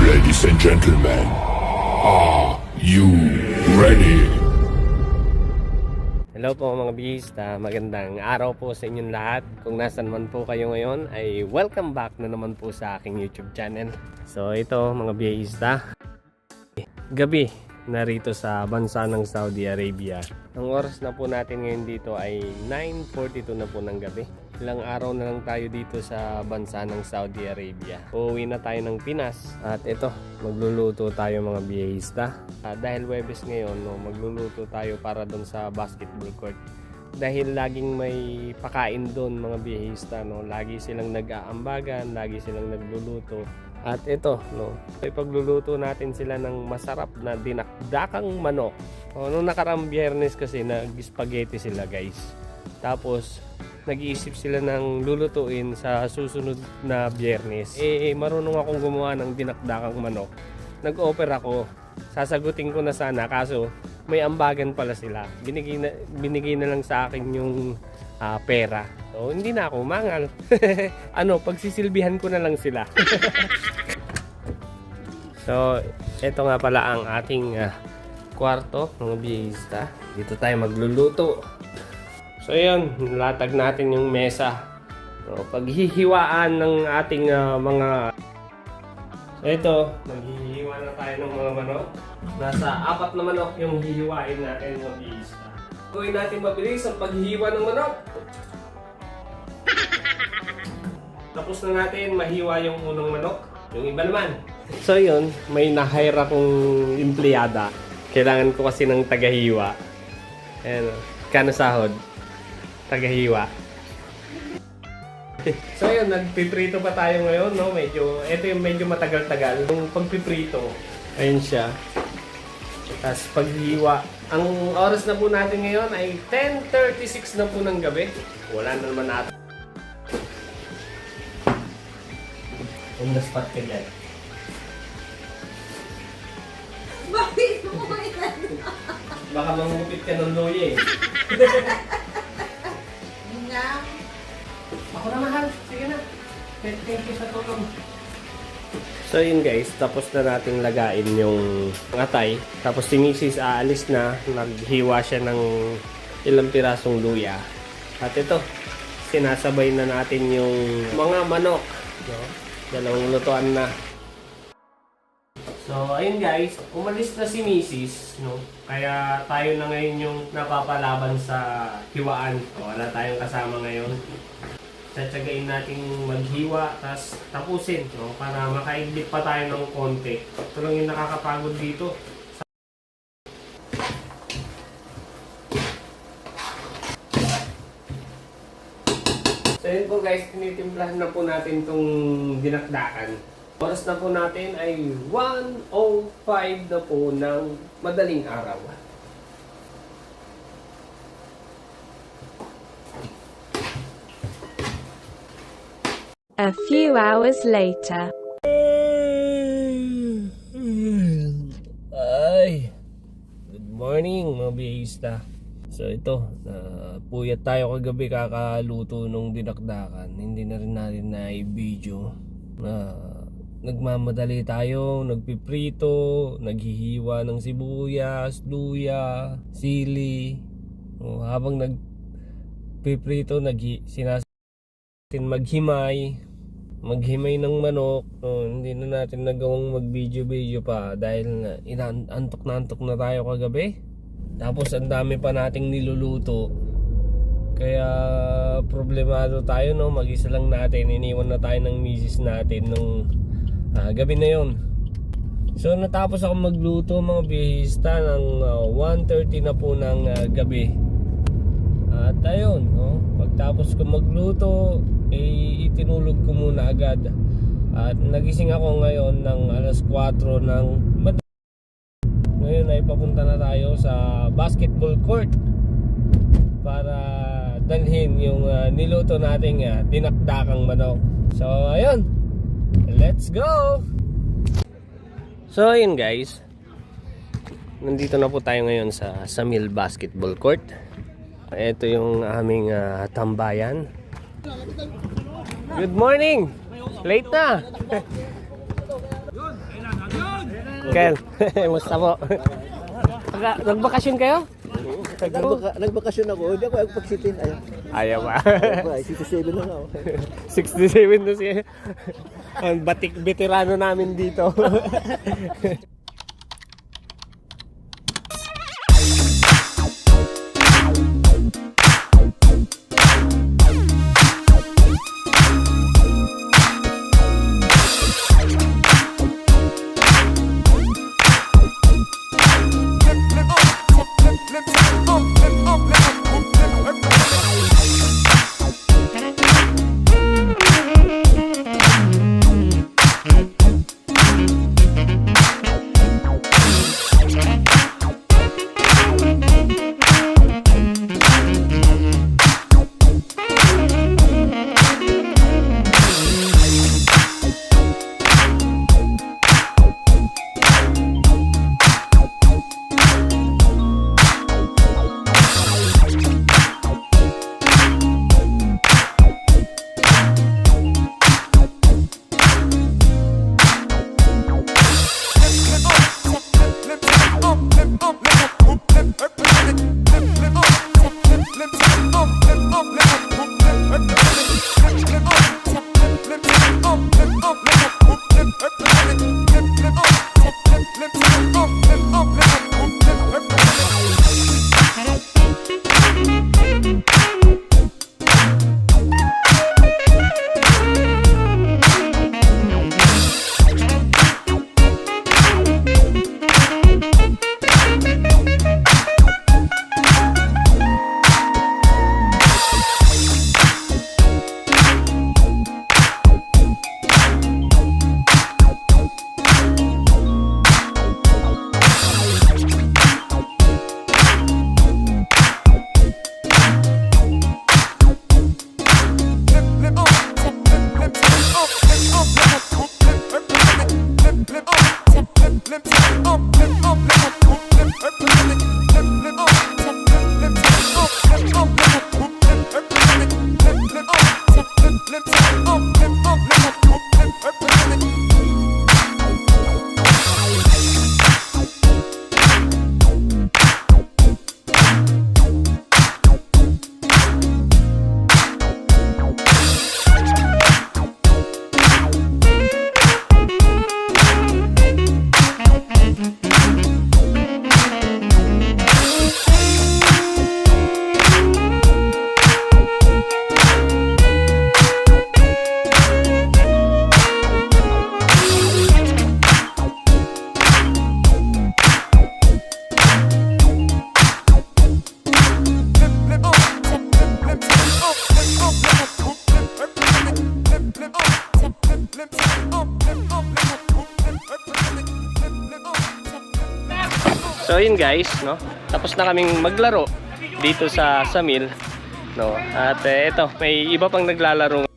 Ladies and gentlemen, are you ready? Hello po mga bihista, magandang araw po sa inyong lahat. Kung nasan man po kayo ngayon ay welcome back na naman po sa aking YouTube channel. So ito mga bihista, gabi narito sa bansa ng Saudi Arabia. Ang oras na po natin ngayon dito ay 9:42 na po ng gabi. Ilang araw na lang tayo dito sa bansa ng Saudi Arabia. Uuwi na tayo ng Pinas. At ito, magluluto tayo mga biyahista. Dahil Webes ngayon, magluluto tayo para doon sa basketball court. Dahil laging may pakain doon mga biyahista. Lagi silang nag-aambagan, lagi silang nagluluto. At ito, ipagluluto natin sila ng masarap na dinakdakang manok. Nung nakaraang Biyernes kasi nag-spaghetti sila guys. Tapos nag-iisip sila ng lulutuin sa susunod na Biyernes. Marunong akong gumawa ng dinakdakang manok. Nag-offer ako. Sasagutin ko na sana kaso may ambagan pala sila. Binigay na lang sa akin yung pera. So hindi na ako mangal. Pagsisilbihan ko na lang sila. So ito nga pala ang ating kwarto mga biyahista. Dito tayo magluluto. So yun, latag natin yung mesa. So, paghihiwaan ng ating mga... So ito, maghihiwa na tayo ng mga manok. Nasa 4 na manok yung hihiwain natin mga bihista. Gawin natin mabilis ang paghihiwa ng manok. Tapos na natin mahiwa yung unang manok. Yung iba naman. So yun, may na-hire akong empleyada. Kailangan ko kasi ng tagahiwa. Ayan, kano sahod? Tagahiwa. So yun, nagpiprito pa tayo ngayon, no? Ito yung medyo matagal-tagal. Yung pagpiprito, ayun siya. Tapos paghiwa. Ang oras na po natin ngayon ay 10:36 na po ng gabi. Wala na naman natin. On the spot ka dyan. Bakit mo yan? Baka mangupit ka ng loye eh. Ako na mahal. Sige na. Thank you sa tulong. So yun guys, tapos na natin lagain yung atay. Tapos si Mrs. aalis na. Naghiwa siya ng ilang pirasong luya. At ito, sinasabay na natin yung mga manok. Dalawang lutuan na. So ayun guys, umalis na si Mrs. Kaya tayo na ngayon yung napapalaban sa hiwaan. Wala tayong kasama ngayon. Tsatsagain natin maghiwa, tapos tapusin, para makaidlit pa tayo ng konti. Ito lang yung nakakapagod dito. So yun po guys, tinitimplahan na po natin itong dinakdakan. Oras na po natin ay 1:05 na po ng madaling araw. A few hours later. Ay, good morning mga bihista. So ito, puyat tayo kagabi kakaluto nung dinakdakan. Hindi na rin natin na i-video. Nagmamadali tayo, nagpiprito, naghihiwa ng sibuyas, luya, sili. Habang nagpiprito, sinasatin maghimay ng manok. Hindi na natin nagawang mag-video pa dahil antok na tayo kagabi. Tapos ang dami pa nating niluluto. Kaya problemado tayo, mag-isa lang natin. Iniwan na tayo ng misis natin nung gabi na yon. So natapos ako magluto mga bihista ng 1:30 na po ng gabi. At ayun, pagtapos ko magluto, itinulog ko muna agad. At nagising ako ngayon ng alas 4 ng madaling. Ngayon ay papunta na tayo sa basketball court para dalhin yung niluto nating dinakdakang manok. So ayun, let's go! So ayun guys, nandito na po tayo ngayon sa Samil Basketball Court. Ito yung aming tambayan. Good morning! Late na! Kel, musta po? Nagbakasyon kayo? Nagbakasyon ako, hindi ako pag-sitin. Ayaw ba? Ay, 67 na ako. 67 na siya. Ang batik veterano namin dito. So yun guys, no? Tapos na kaming maglaro dito sa Mill, no? At eto, may iba pang naglalaro.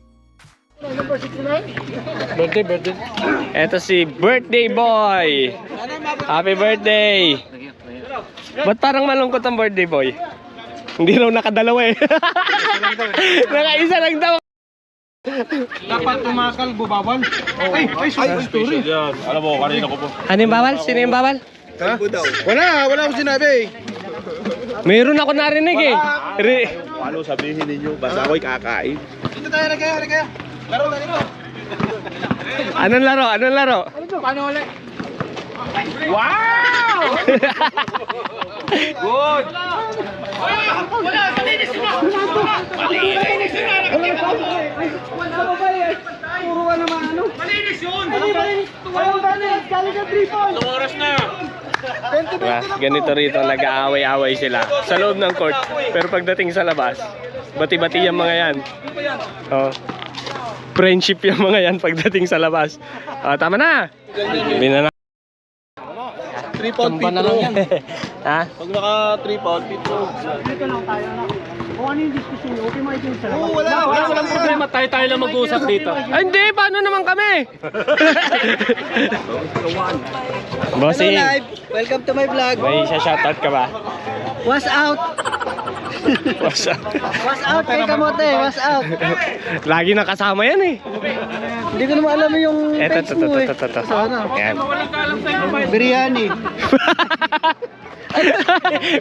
Birthday. Eto si birthday boy. Happy birthday. Ba't parang malungkot ang birthday boy? Hindi raw nakadalawa eh. Nakaisa lang daw. Dapat tumakal, bubawal. Ay, story. Alam mo, kanina ko po. Ano yung bawal? Sino yung bawal? Ha? Wala akong sinabi. Mayroon ako narinig eh. Ano sabihin ninyo? Basta ako'y kakain. Dito tayo, nagkaya. Laro na dito. Anong laro? Paano ulit? Wow! Good! Diba? Ganito rito, nag-aaway-aaway sila sa loob ng court. Pero pagdating sa labas, bati-bati yung mga yan. Oh. Friendship yung mga yan pagdating sa labas. Oh, tama na! Binana. 3 pound Tamba na lang yan. Ha? Pag naka 3 pound, pitro. Dito lang tayo na. Kung ano yung diskusyon nyo, okay makikinig sa labas. Walang problema, tayo lang mag-uusap dito. Ay, hindi! Paano naman kami? Bossing, Welcome to my vlog. may shoutout ka ba? What's out? Wash out. Was out kay Kamote, was out. Lagi nakasama yan eh. Hindi ko naman alam yung page mo eh. Ito. Sana. Yan. Biryani.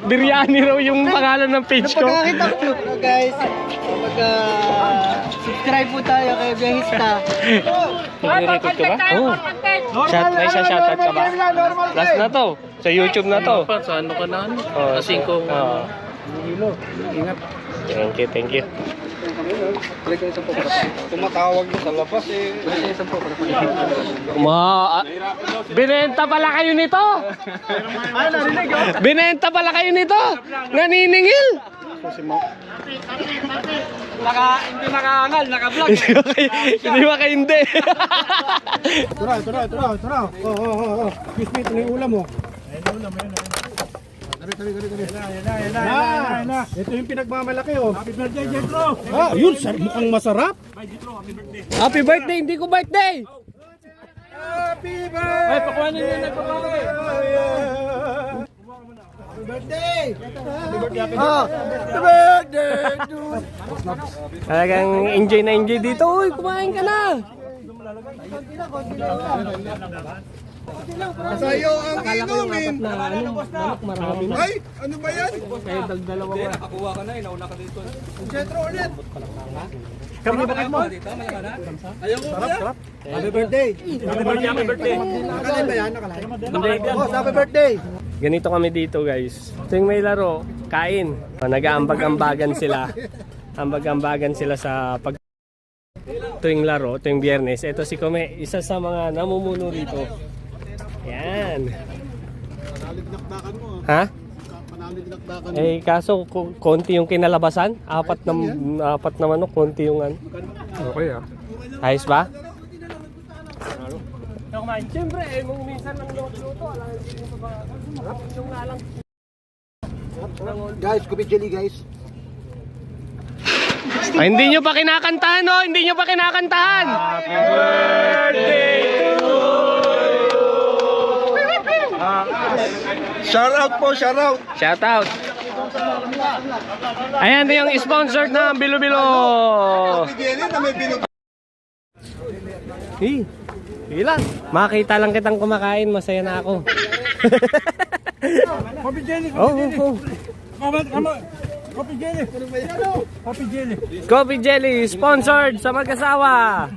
Biryani raw yung pangalan ng page ko. Pagkakita ko, guys, subscribe po tayo kay Biyahista. Nag-record ka ba? Oo. May shoutout ka ba? Last na to. Sa YouTube na to. Sa ano ka na? Oh, Sa 5. Ingat. Thank you. Tumatawag mo sa labas eh. Binenta pala kayo nito. Binenta pala kayo nito. Naniningil. Hindi nakaangal, naka-vlog. Hindi ba kayo hindi? Tara. Oh. Excuse me, ito na yung ulam mo. Ito yung pinagmamalaki oh. Happy birthday, Jetro! Ah, yun, mukhang masarap. Happy birthday, hindi ko birthday. Happy birthday! Ay, pakuhanin niyo na pakuhanin. Happy birthday! Happy birthday, dude! Talagang enjoy na enjoy dito. Uy, kumain ka na. Sa'yo ang inumin! Ay, ano ba yan? Nakakuha ka na, nauna ka dito. Jetro ulit! Kami ba mo? Sarap. Happy birthday! Happy birthday. Nakalay ba yan? Nakalay? Oh, happy birthday! Ganito kami dito guys. Tuwing may laro, kain. Nag-aambag-ambagan sila. Ambag-ambagan sila sa pag tuwing laro, tuwing Biyernes. Ito si Kome, isa sa mga namumuno rito. Yan. Ha? Eh kaso konti yung kinalabasan, apat na manok, konti yung ano. Okay ah. Ayos ba? Siyempre, minsan lang luto, alam mo ba? Yung alang. Guys, Kubi Jelly guys. Ay, hindi nyo pa kinakantahan, no? Hindi nyo pa kinakantahan! Happy birthday to you! Shout out po, shout out! Shout out! Ayan, ito yung sponsored na Bilo-Bilo! Jelly na may binug. Sige lang. Makita lang kitang kumakain, masaya na ako. Kubi Jelly! Oh. Kubi Jelly! Kubi Jelly! Coffee Jelly, sponsored sa mag-asawa!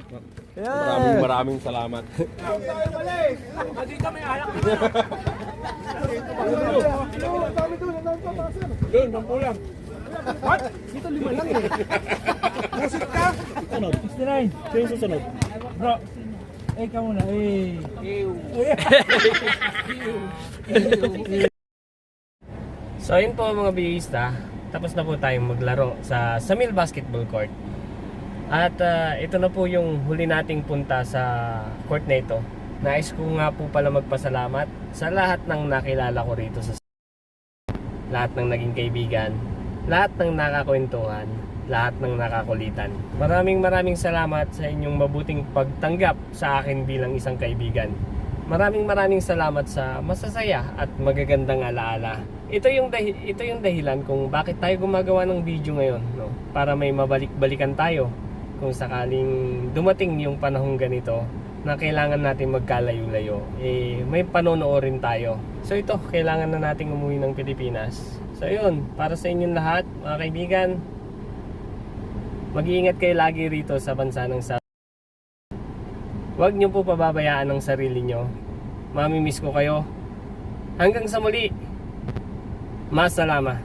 Maraming salamat. Doon, pampulang. What? Dito 5 lang eh. Nasit ka? Sunod, 69. Siya yung susunod. Bro, ikaw muna. So yun po mga biyista, tapos na po tayong maglaro sa Samil Basketball Court. At ito na po yung huli nating punta sa court na ito. Nais ko nga po pala magpasalamat sa lahat ng nakilala ko rito sa lahat ng naging kaibigan, lahat ng nakakwentuhan, lahat ng nakakulitan. Maraming salamat sa inyong mabuting pagtanggap sa akin bilang isang kaibigan. Maraming salamat sa masasaya at magagandang alaala. Ito yung dahilan kung bakit tayo gumagawa ng video ngayon, no? Para may mabalik-balikan tayo kung sakaling dumating yung panahong ganito na kailangan natin magkalayo-layo, may panonoorin tayo. So ito, kailangan na nating umuwi ng Pilipinas. So yun, para sa inyong lahat, mga kaibigan, mag-iingat kayo lagi rito sa bansa ng Saudi. Huwag niyo po pababayaan ang sarili niyo. Mamimiss ko kayo. Hanggang sa muli. Masalama.